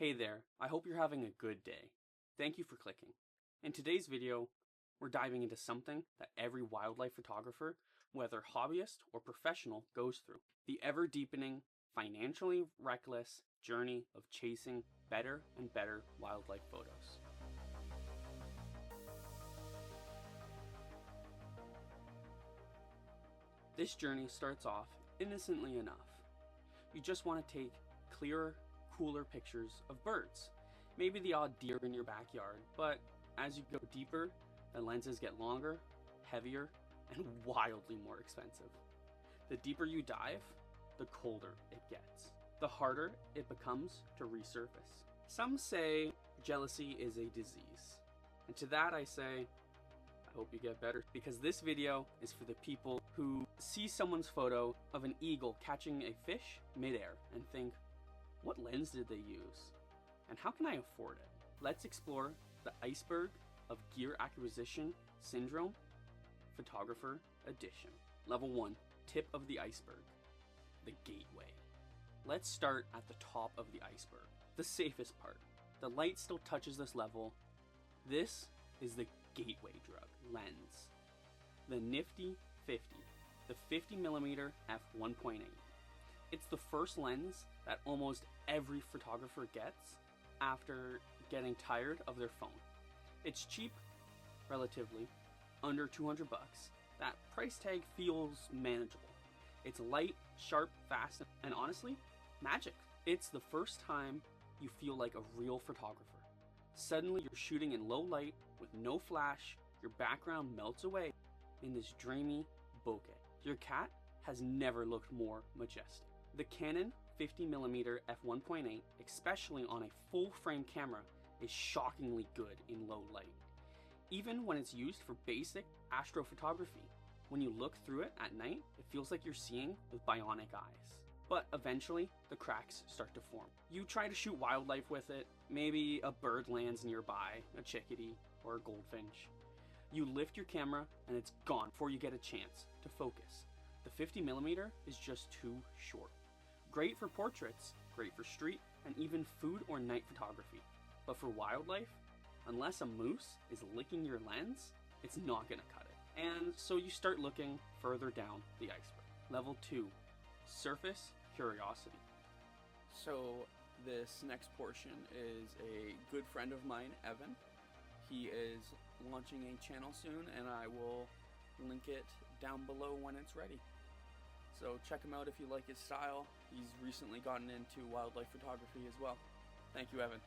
Hey there, I hope you're having a good day. Thank you for clicking. In today's video, we're diving into something that every wildlife photographer, whether hobbyist or professional, goes through. The ever-deepening, financially reckless journey of chasing better and better wildlife photos. This journey starts off innocently enough. You just want to take clearer, cooler pictures of birds. Maybe the odd deer in your backyard, but as you go deeper, the lenses get longer, heavier, and wildly more expensive. The deeper you dive, the colder it gets. The harder it becomes to resurface. Some say jealousy is a disease. And to that I say, I hope you get better, because this video is for the people who see someone's photo of an eagle catching a fish midair and think, what lens did they use? And how can I afford it? Let's explore the iceberg of gear acquisition syndrome, photographer edition. Level 1, tip of the iceberg, the gateway. Let's start at the top of the iceberg, the safest part. The light still touches this level. This is the gateway drug lens, the nifty 50, the 50mm f1.8. It's the first lens that almost every photographer gets after getting tired of their phone. It's cheap, relatively, under 200 bucks. That price tag feels manageable. It's light, sharp, fast, and honestly, magic. It's the first time you feel like a real photographer. Suddenly you're shooting in low light with no flash, your background melts away in this dreamy bokeh. Your cat has never looked more majestic. The Canon 50mm f1.8, especially on a full frame camera, is shockingly good in low light. Even when it's used for basic astrophotography, when you look through it at night, it feels like you're seeing with bionic eyes. But eventually, the cracks start to form. You try to shoot wildlife with it, maybe a bird lands nearby, a chickadee, or a goldfinch. You lift your camera and it's gone before you get a chance to focus. The 50mm is just too short. Great for portraits, great for street, and even food or night photography. But for wildlife, unless a moose is licking your lens, it's not gonna cut it. And so you start looking further down the iceberg. Level 2, surface curiosity. So this next portion is a good friend of mine, Evan. He is launching a channel soon, and I will link it down below when it's ready. So check him out if you like his style. He's recently gotten into wildlife photography as well. Thank you, Evan.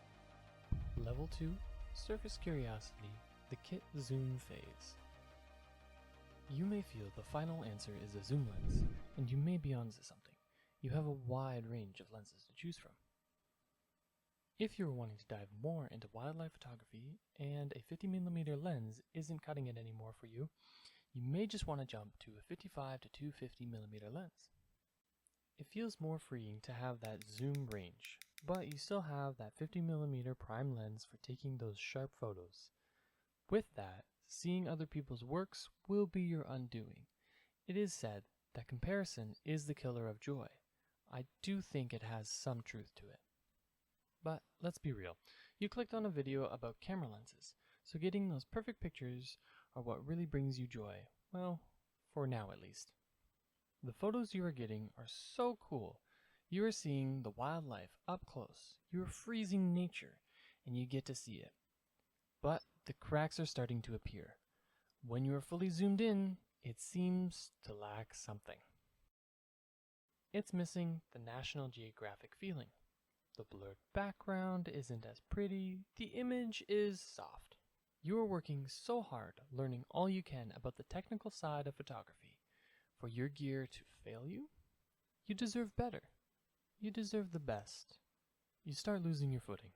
Level 2, Surface Curiosity, the kit zoom phase. You may feel the final answer is a zoom lens, and you may be onto something. You have a wide range of lenses to choose from. If you're wanting to dive more into wildlife photography and a 50mm lens isn't cutting it anymore for you, you may just want to jump to a 55 to 250mm lens. It feels more freeing to have that zoom range, but you still have that 50mm prime lens for taking those sharp photos. With that, seeing other people's works will be your undoing. It is said that comparison is the killer of joy. I do think it has some truth to it. But let's be real, you clicked on a video about camera lenses, so getting those perfect pictures are what really brings you joy, well, for now at least. The photos you are getting are so cool. You are seeing the wildlife up close, you are freezing nature, and you get to see it. But the cracks are starting to appear. When you are fully zoomed in, it seems to lack something. It's missing the National Geographic feeling. The blurred background isn't as pretty, the image is soft. You are working so hard learning all you can about the technical side of photography. For your gear to fail you? You deserve better. You deserve the best. You start losing your footing.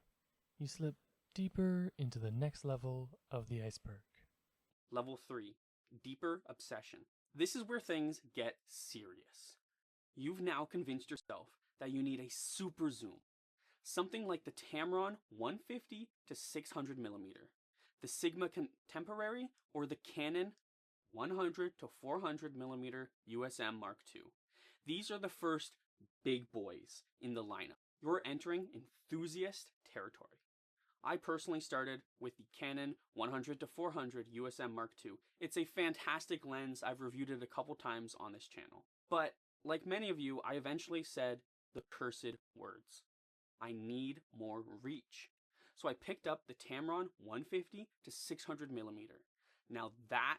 You slip deeper into the next level of the iceberg. Level 3, deeper obsession. This is where things get serious. You've now convinced yourself that you need a super zoom. Something like the Tamron 150 to 600mm, the Sigma Contemporary, or the Canon 100 to 400mm USM Mark II. These are the first big boys in the lineup. You're entering enthusiast territory. I personally started with the Canon 100-400 USM Mark II. It's a fantastic lens. I've reviewed it a couple times on this channel. But like many of you, I eventually said the cursed words. I need more reach. So I picked up the Tamron 150 to 600 millimeter. Now that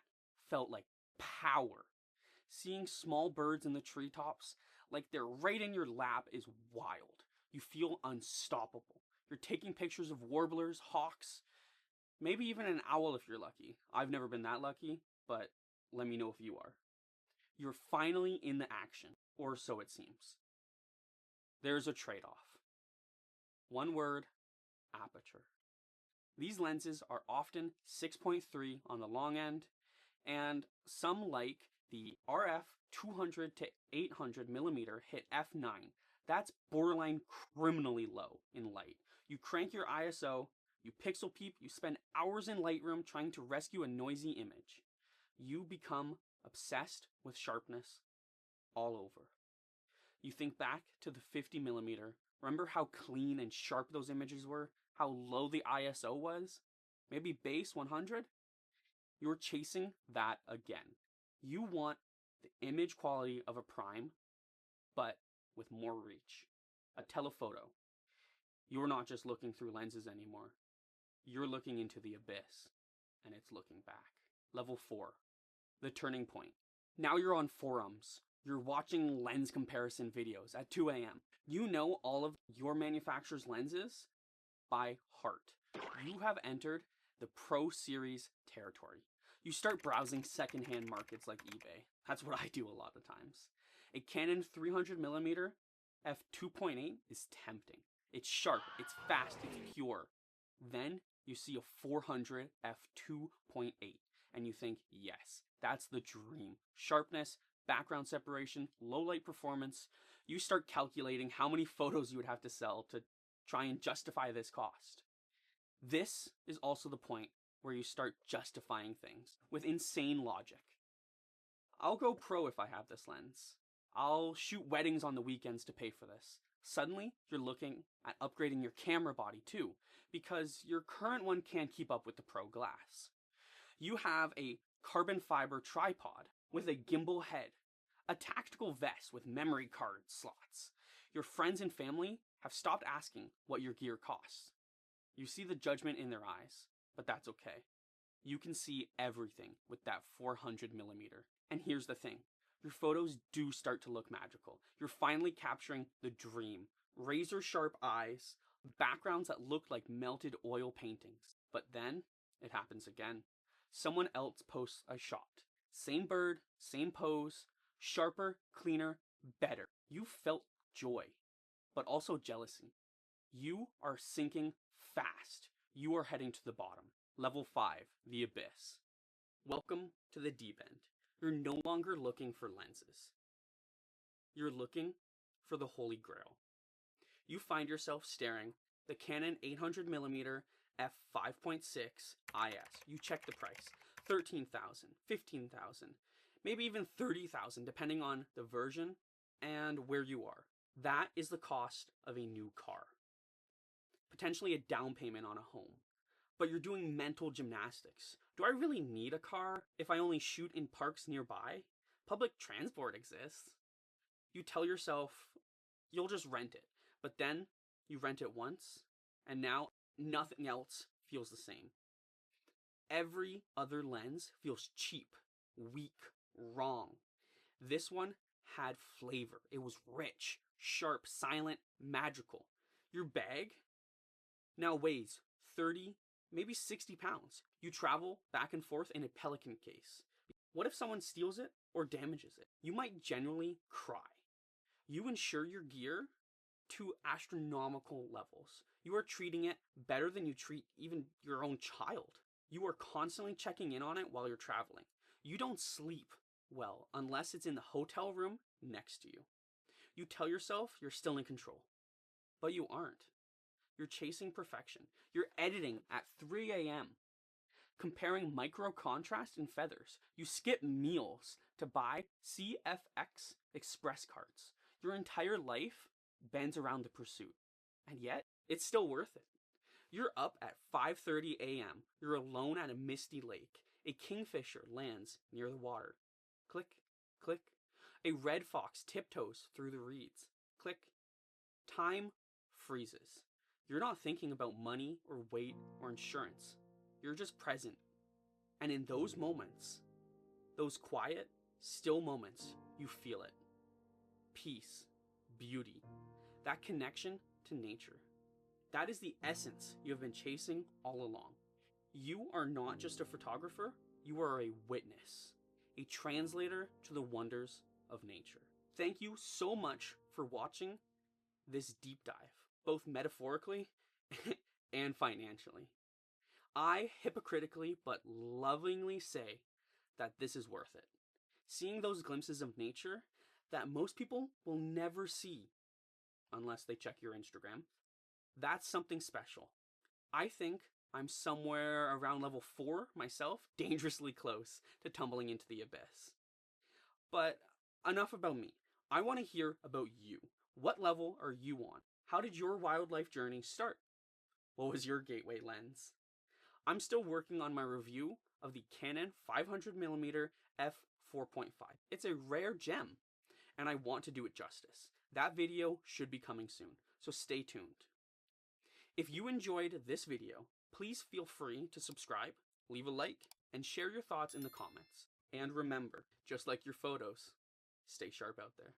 felt like power. Seeing small birds in the treetops, like they're right in your lap, is wild. You feel unstoppable. You're taking pictures of warblers, hawks, maybe even an owl if you're lucky. I've never been that lucky, but let me know if you are. You're finally in the action, or so it seems. There's a trade-off. One word: aperture. These lenses are often 6.3 on the long end, and some, like the RF 200 to 800 millimeter, hit f9. That's borderline criminally low in light. You crank your ISO, you pixel peep, you spend hours in Lightroom trying to rescue a noisy image. You become obsessed with sharpness all over. You think back to the 50 millimeter. Remember how clean and sharp those images were? How low the ISO was? Maybe base 100? You're chasing that again. You want the image quality of a prime, but with more reach. A telephoto. You're not just looking through lenses anymore. You're looking into the abyss, and it's looking back. Level 4. The turning point. Now you're on forums. You're watching lens comparison videos at 2 a.m. You know all of your manufacturer's lenses by heart. You have entered the Pro Series territory. You start browsing secondhand markets like eBay. That's what I do a lot of times. A Canon 300mm f2.8 is tempting. It's sharp, it's fast, it's pure. Then you see a 400 f2.8 and you think, yes, that's the dream. Sharpness, background separation, low light performance. You start calculating how many photos you would have to sell to try and justify this cost. This is also the point where you start justifying things with insane logic. I'll go pro if I have this lens. I'll shoot weddings on the weekends to pay for this. Suddenly, you're looking at upgrading your camera body too, because your current one can't keep up with the Pro glass. You have a carbon fiber tripod with a gimbal head, a tactical vest with memory card slots. Your friends and family have stopped asking what your gear costs. You see the judgment in their eyes, but that's okay. You can see everything with that 400mm. And here's the thing. Your photos do start to look magical. You're finally capturing the dream. Razor sharp eyes, backgrounds that look like melted oil paintings. But then, it happens again. Someone else posts a shot. Same bird, same pose, sharper, cleaner, better. You felt joy, but also jealousy. You are sinking fast. You are heading to the bottom. Level 5, the abyss. Welcome to the deep end. You're no longer looking for lenses. You're looking for the Holy Grail. You find yourself staring the Canon 800mm f5.6 IS. You check the price. $13,000, $15,000, maybe even $30,000 depending on the version and where you are. That is the cost of a new car. Potentially a down payment on a home. But you're doing mental gymnastics. Do I really need a car if I only shoot in parks nearby? Public transport exists. You tell yourself you'll just rent it, but then you rent it once, and now nothing else feels the same. Every other lens feels cheap, weak, wrong. This one had flavor. It was rich, sharp, silent, magical. Your bag now weighs 30, maybe 60 pounds. You travel back and forth in a Pelican case. What if someone steals it or damages it? You might genuinely cry. You insure your gear to astronomical levels. You are treating it better than you treat even your own child. You are constantly checking in on it while you're traveling. You don't sleep well unless it's in the hotel room next to you. You tell yourself you're still in control, but you aren't. You're chasing perfection. You're editing at 3 a.m. Comparing micro contrast and feathers. You skip meals to buy CFX express cards. Your entire life bends around the pursuit. And yet, it's still worth it. You're up at 5:30 a.m. You're alone at a misty lake. A kingfisher lands near the water. Click, click. A red fox tiptoes through the reeds. Click. Time freezes. You're not thinking about money or weight or insurance. You're just present. And in those moments, those quiet, still moments, you feel it. Peace, beauty, that connection to nature. That is the essence you have been chasing all along. You are not just a photographer, you are a witness, a translator to the wonders of nature. Thank you so much for watching this deep dive, both metaphorically and financially. I hypocritically but lovingly say that this is worth it. Seeing those glimpses of nature that most people will never see unless they check your Instagram, that's something special. I think I'm somewhere around level 4 myself, dangerously close to tumbling into the abyss. But enough about me. I want to hear about you. What level are you on? How did your wildlife journey start? What was your gateway lens? I'm still working on my review of the Canon 500mm f4.5. It's a rare gem, and I want to do it justice. That video should be coming soon, so stay tuned. If you enjoyed this video, please feel free to subscribe, leave a like, and share your thoughts in the comments. And remember, just like your photos, stay sharp out there.